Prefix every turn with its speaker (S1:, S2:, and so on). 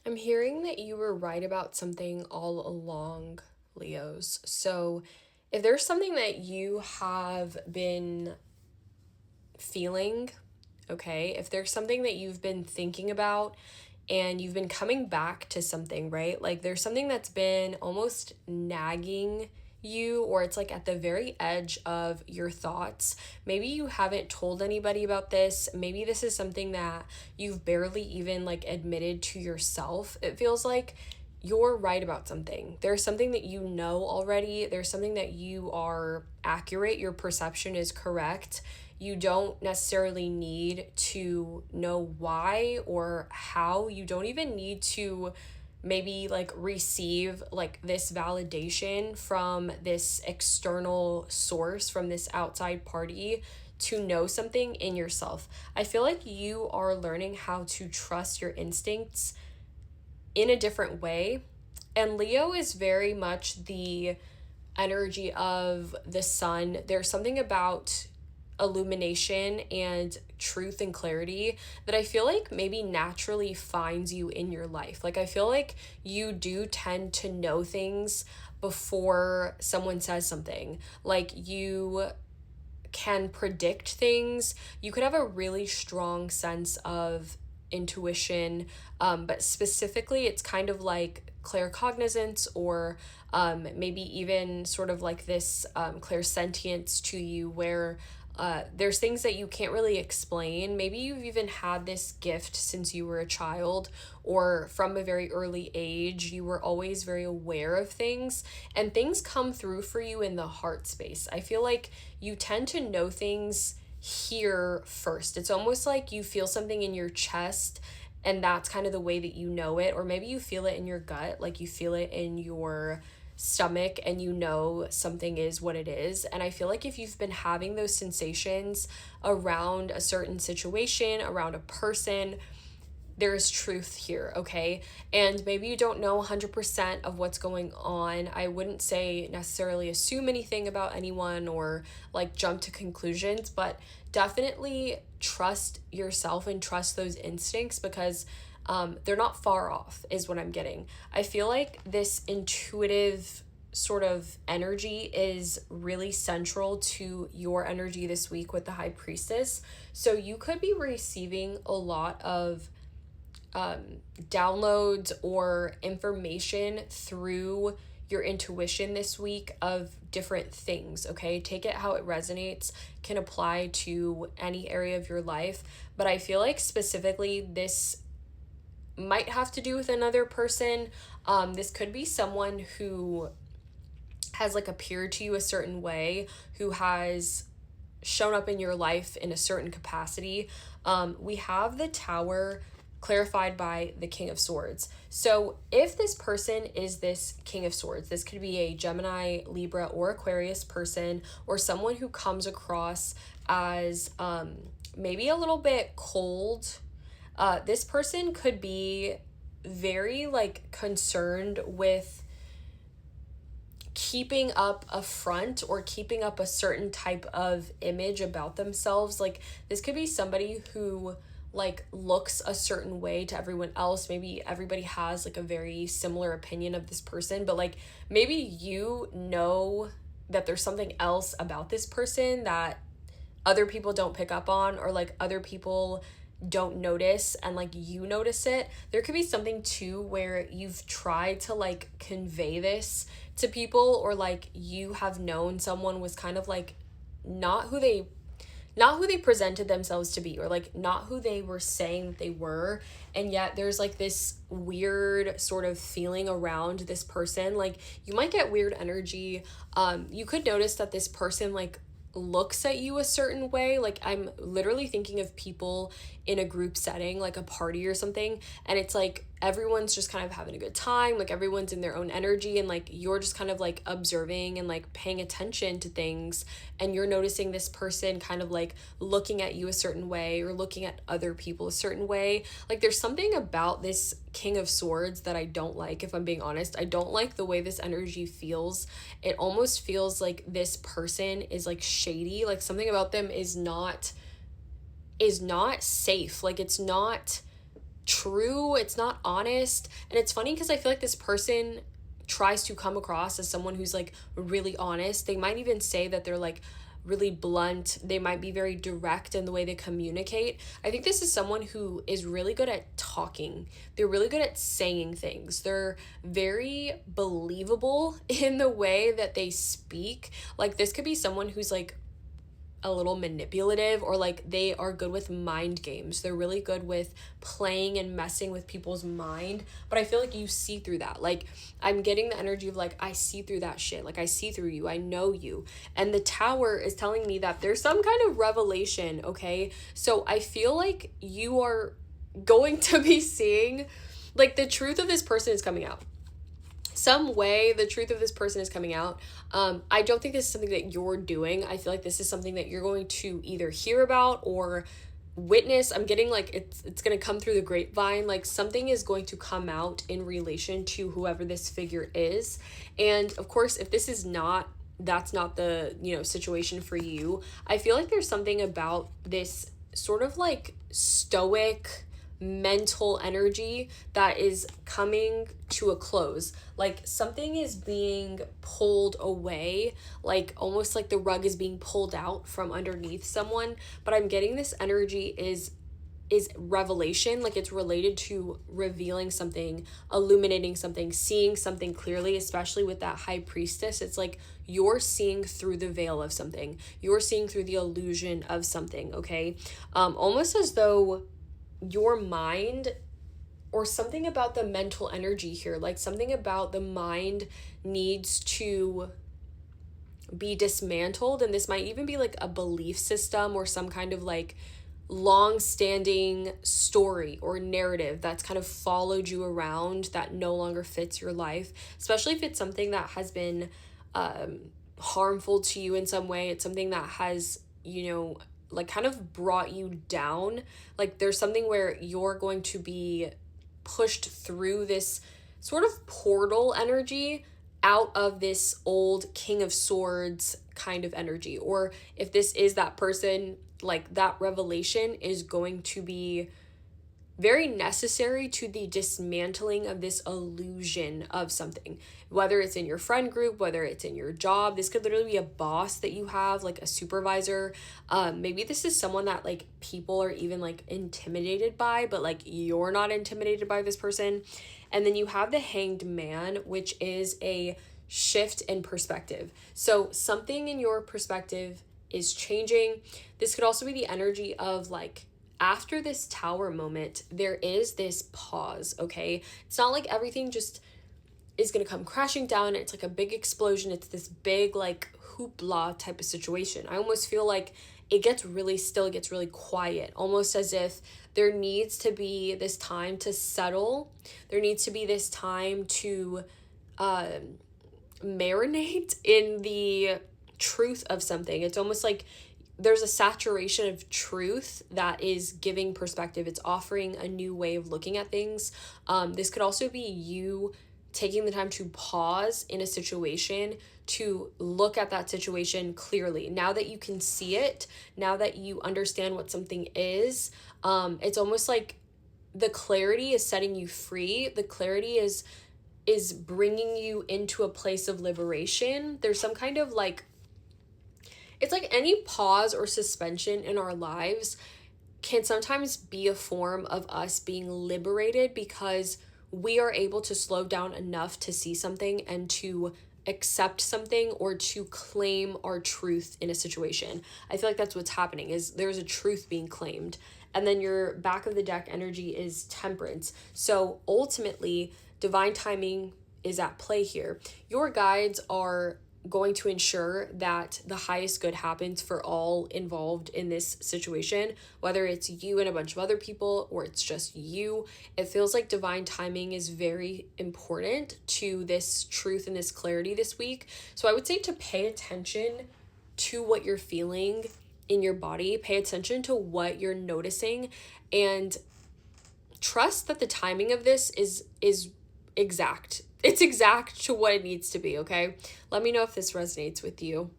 S1: I'm hearing that you were right about something all along, Leos. So, if there's something that you have been feeling, okay, if there's something that you've been thinking about and you've been coming back to something, right? Like there's something that's been almost nagging you, or it's like at the very edge of your thoughts. Maybe you haven't told anybody about this. Maybe this is something that you've barely even like admitted to yourself. It feels like you're right about something. There's something that you know already. There's something that you are accurate. Your perception is correct. You don't necessarily need to know why or how. You don't even need to maybe like receive like this validation from this external source, from this outside party to know something in yourself. I feel like you are learning how to trust your instincts in a different way. And Leo is very much the energy of the sun. There's something about illumination and truth and clarity that I feel like maybe naturally finds you in your life. Like, I feel like you do tend to know things before someone says something. Like, you can predict things. You could have a really strong sense of intuition, but specifically, it's kind of like claircognizance or maybe even sort of like this clairsentience to you where there's things that you can't really explain. Maybe you've even had this gift since you were a child, or from a very early age, you were always very aware of things, and things come through for you in the heart space. I feel like you tend to know things here first. It's almost like you feel something in your chest, and that's kind of the way that you know it, or maybe you feel it in your gut, like you feel it in your stomach and you know something is what it is. And I feel like if you've been having those sensations around a certain situation, around a person, there's truth here, okay? And maybe you don't know 100% of what's going on. I wouldn't say necessarily assume anything about anyone or like jump to conclusions, but definitely trust yourself and trust those instincts because they're not far off, is what I'm getting. I feel like this intuitive sort of energy is really central to your energy this week with the High Priestess. So you could be receiving a lot of downloads or information through your intuition this week of different things, okay? Take it how it resonates, can apply to any area of your life. But I feel like specifically this might have to do with another person. This could be someone who has like appeared to you a certain way, who has shown up in your life in a certain capacity. We have the Tower clarified by the King of Swords. So if this person is this King of Swords, this could be a Gemini, Libra, or Aquarius person, or someone who comes across as maybe a little bit cold. This person could be very like concerned with keeping up a front or keeping up a certain type of image about themselves. Like this could be somebody who like looks a certain way to everyone else. Maybe everybody has like a very similar opinion of this person, but like maybe you know that there's something else about this person that other people don't pick up on, or like other people don't notice and like you notice it. There could be something too where you've tried to like convey this to people, or like you have known someone was kind of like not who they not who they presented themselves to be, or like not who they were saying that they were, and yet there's like this weird sort of feeling around this person. Like you might get weird energy. You could notice that this person like looks at you a certain way. Like I'm literally thinking of people in a group setting, like a party or something, and it's like everyone's just kind of having a good time, like everyone's in their own energy, and like you're just kind of like observing and like paying attention to things, and you're noticing this person kind of like looking at you a certain way or looking at other people a certain way. Like there's something about this King of Swords that I don't like, if I'm being honest. I don't like the way this energy feels. It almost feels like this person is like shady, like something about them is not safe. Like it's not true, it's not honest. And it's funny because I feel like this person tries to come across as someone who's like really honest. They might even say that they're like really blunt. They might be very direct in the way they communicate. I think this is someone who is really good at talking. They're really good at saying things. They're very believable in the way that they speak. Like, this could be someone who's like a little manipulative, or like they are good with mind games. They're really good with playing and messing with people's mind, but I feel like you see through that. Like, I'm getting the energy of like, I see through that shit. Like, I see through you. I know you. And the Tower is telling me that there's some kind of revelation, okay? So I feel like you are going to be seeing, like, the truth of this person is coming out. Some way the truth of this person is coming out. I don't think this is something that you're doing. I feel like this is something that you're going to either hear about or witness. I'm getting like it's going to come through the grapevine. Like, something is going to come out in relation to whoever this figure is. And of course, if this is not, that's not the, situation for you, I feel like there's something about this sort of like stoic mental energy that is coming to a close. Like, something is being pulled away, like almost like the rug is being pulled out from underneath someone. But I'm getting this energy is revelation. Like, it's related to revealing something, illuminating something, seeing something clearly, especially with that High Priestess. It's like you're seeing through the veil of something. You're seeing through the illusion of something, okay? Almost as though your mind, or something about the mental energy here, like something about the mind needs to be dismantled. And this might even be like a belief system or some kind of like long-standing story or narrative that's kind of followed you around that no longer fits your life, especially if it's something that has been harmful to you in some way. It's something that has, like kind of brought you down. Like, there's something where you're going to be pushed through this sort of portal energy out of this old King of Swords kind of energy. Or if this is that person, like, that revelation is going to be very necessary to the dismantling of this illusion of something, whether it's in your friend group, whether it's in your job. This could literally be a boss that you have, like a supervisor. Maybe this is someone that like people are even like intimidated by, but like you're not intimidated by this person. And then you have the Hanged Man, which is a shift in perspective. So something in your perspective is changing. This could also be the energy of like, after this Tower moment, there is this pause, okay? It's not like everything just is going to come crashing down. It's like a big explosion. It's this big like hoopla type of situation. I almost feel like it gets really still, it gets really quiet, almost as if there needs to be this time to settle. There needs to be this time to marinate in the truth of something. It's almost like there's a saturation of truth that is giving perspective. It's offering a new way of looking at things. This could also be you taking the time to pause in a situation to look at that situation clearly. Now that you can see it, now that you understand what something is, it's almost like the clarity is setting you free. The clarity is bringing you into a place of liberation. There's some kind of like, it's like any pause or suspension in our lives can sometimes be a form of us being liberated, because we are able to slow down enough to see something and to accept something, or to claim our truth in a situation. I feel like that's what's happening, is there's a truth being claimed. And then your back of the deck energy is Temperance. So ultimately, divine timing is at play here. Your guides are going to ensure that the highest good happens for all involved in this situation, whether it's you and a bunch of other people or it's just you. It feels like divine timing is very important to this truth and this clarity this week. So I would say to pay attention to what you're feeling in your body, pay attention to what you're noticing, and trust that the timing of this is exact. It's exact to what it needs to be, okay? Let me know if this resonates with you.